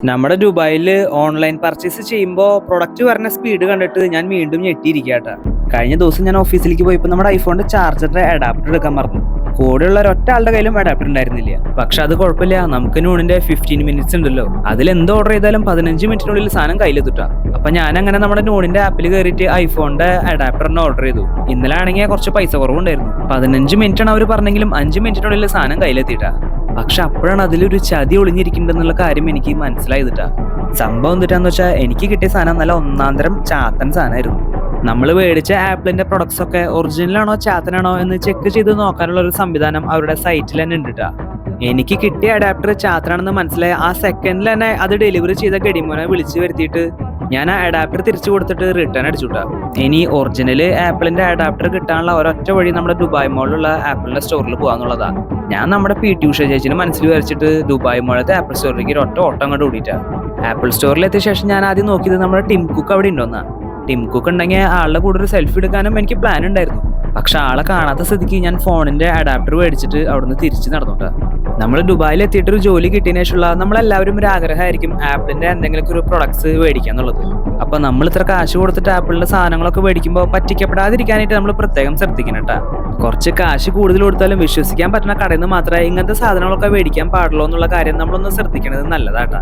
നമ്മുടെ ദുബായിൽ online purchase ചെയ്യുമ്പോൾ പ്രൊഡക്റ്റ് വരുന്ന സ്പീഡ് കണ്ടിട്ട് ഞാൻ വീണ്ടും ഞെട്ടിയിരിക്കട്ടെ. കഴിഞ്ഞ ദിവസം ഞാൻ ഓഫീസിലേക്ക് പോയപ്പോൾ നമ്മുടെ ഐഫോണിന്റെ ചാർജറിന്റെ അഡാപ്റ്റർ എടുക്കാൻ മറന്നു. കൂടെയുള്ള ഒരൊറ്റ ആളുടെ കയ്യിലും അഡാപ്റ്റർ ഉണ്ടായിരുന്നില്ല. പക്ഷെ അത് കുഴപ്പമില്ല, നമുക്ക് നൂണിന്റെ 15 മിനിറ്റ്സ് ഉണ്ടല്ലോ. അതിൽ എന്ത് ഓർഡർ ചെയ്താലും 15 മിനിറ്റിനുള്ളിൽ സാധനം കയ്യിലെത്തിട്ടാ. അപ്പൊ ഞാൻ അങ്ങനെ നമ്മുടെ നൂണിന്റെ ആപ്പിൽ കയറിയിട്ട് ഐഫോണിന്റെ അഡാപ്റ്ററിന് ഓർഡർ ചെയ്തു. ഇന്നലെ ആണെങ്കിൽ കുറച്ച് പൈസ കുറവുണ്ടായിരുന്നു. 15 മിനിറ്റ് ആണ് അവർ പറഞ്ഞെങ്കിലും 5 മിനിറ്റിനുള്ളിൽ സാധനം കയ്യിലെത്തിയിട്ടാ. പക്ഷെ അപ്പോഴാണ് അതിലൊരു ചതി ഒളിഞ്ഞിരിക്കുന്നുണ്ടെന്നുള്ള കാര്യം എനിക്ക് മനസ്സിലായതിട്ടാ. സംഭവം എന്തിട്ടാന്ന് വെച്ചാൽ എനിക്ക് കിട്ടിയ സാധനം നല്ല ഒന്നാന്തരം ചാത്തൻ സാധനമായിരുന്നു. നമ്മൾ മേടിച്ച ആപ്പിളിന്റെ പ്രൊഡക്ട്സ് ഒക്കെ ഒറിജിനലാണോ ചാത്തനാണോ എന്ന് ചെക്ക് ചെയ്ത് നോക്കാനുള്ള ഒരു സംവിധാനം അവരുടെ സൈറ്റിൽ തന്നെ ഉണ്ടിട്ടാ. എനിക്ക് കിട്ടിയ അഡാപ്റ്റർ ചാത്തനാണെന്ന് മനസ്സിലായ ആ സെക്കൻഡിൽ തന്നെ അത് ഡെലിവറി ചെയ്ത ഗഡിമോനെ വിളിച്ചു വരുത്തിയിട്ട് ഞാൻ ആ അഡാപ്റ്റർ തിരിച്ചു കൊടുത്തിട്ട് റിട്ടേൺ അടിച്ചുട്ടാ. ഇനി ഒറിജിനൽ ആപ്പിളിന്റെ അഡാപ്റ്റർ കിട്ടാനുള്ള ഒരൊറ്റ വഴി നമ്മുടെ ദുബായ് മോളിലുള്ള ആപ്പിളിന്റെ സ്റ്റോറിൽ പോകാന്നുള്ളതാ. ഞാൻ നമ്മുടെ PT ഉഷ ചേച്ചിനെ മനസ്സിൽ വരച്ചിട്ട് ദുബായ് മോളത്തെ ആപ്പിൾ സ്റ്റോറിലേക്ക് ഒരൊറ്റ ഓട്ടം അങ്ങോട്ട് ഓടിയിട്ടാ. ആപ്പിൾ സ്റ്റോറിലെത്തിയ ശേഷം ഞാൻ ആദ്യം നോക്കിയത് നമ്മുടെ ടിം കുക്ക് അവിടെ ഉണ്ടോന്നാ. ടിം കുക്ക് ഉണ്ടെങ്കിൽ ആളുടെ കൂടെ ഒരു സെൽഫി എടുക്കാനും എനിക്ക് പ്ലാൻ ഉണ്ടായിരുന്നു. പക്ഷെ ആളെ കാണാത്ത സ്ഥിതിക്ക് ഞാൻ ഫോണിന്റെ അഡാപ്റ്റർ മേടിച്ചിട്ട് അവിടുന്ന് തിരിച്ച് നടന്നോട്ടാ. നമ്മൾ ദുബായിൽ എത്തിയിട്ടൊരു ജോലി കിട്ടിയതിനു ശേഷമുള്ള നമ്മളെല്ലാവരും ഒരു ആഗ്രഹമായിരിക്കും ആപ്പിളിന്റെ എന്തെങ്കിലും ഒരു പ്രൊഡക്ട്സ് മേടിക്കുക എന്നുള്ളത്. അപ്പൊ നമ്മൾ ഇത്ര കാശ് കൊടുത്തിട്ട് ആപ്പിളിന്റെ സാധനങ്ങളൊക്കെ മേടിക്കുമ്പോൾ പറ്റിക്കപ്പെടാതിരിക്കാനായിട്ട് നമ്മൾ പ്രത്യേകം ശ്രദ്ധിക്കണം കേട്ടാ. കുറച്ച് കാശ് കൂടുതൽ കൊടുത്താലും വിശ്വസിക്കാൻ പറ്റുന്ന കടയിൽ നിന്ന് മാത്രമേ ഇങ്ങനത്തെ സാധനങ്ങളൊക്കെ മേടിക്കാൻ പാടുള്ളൂ എന്നുള്ള കാര്യം നമ്മളൊന്ന് ശ്രദ്ധിക്കണത് നല്ലതാട്ടാ.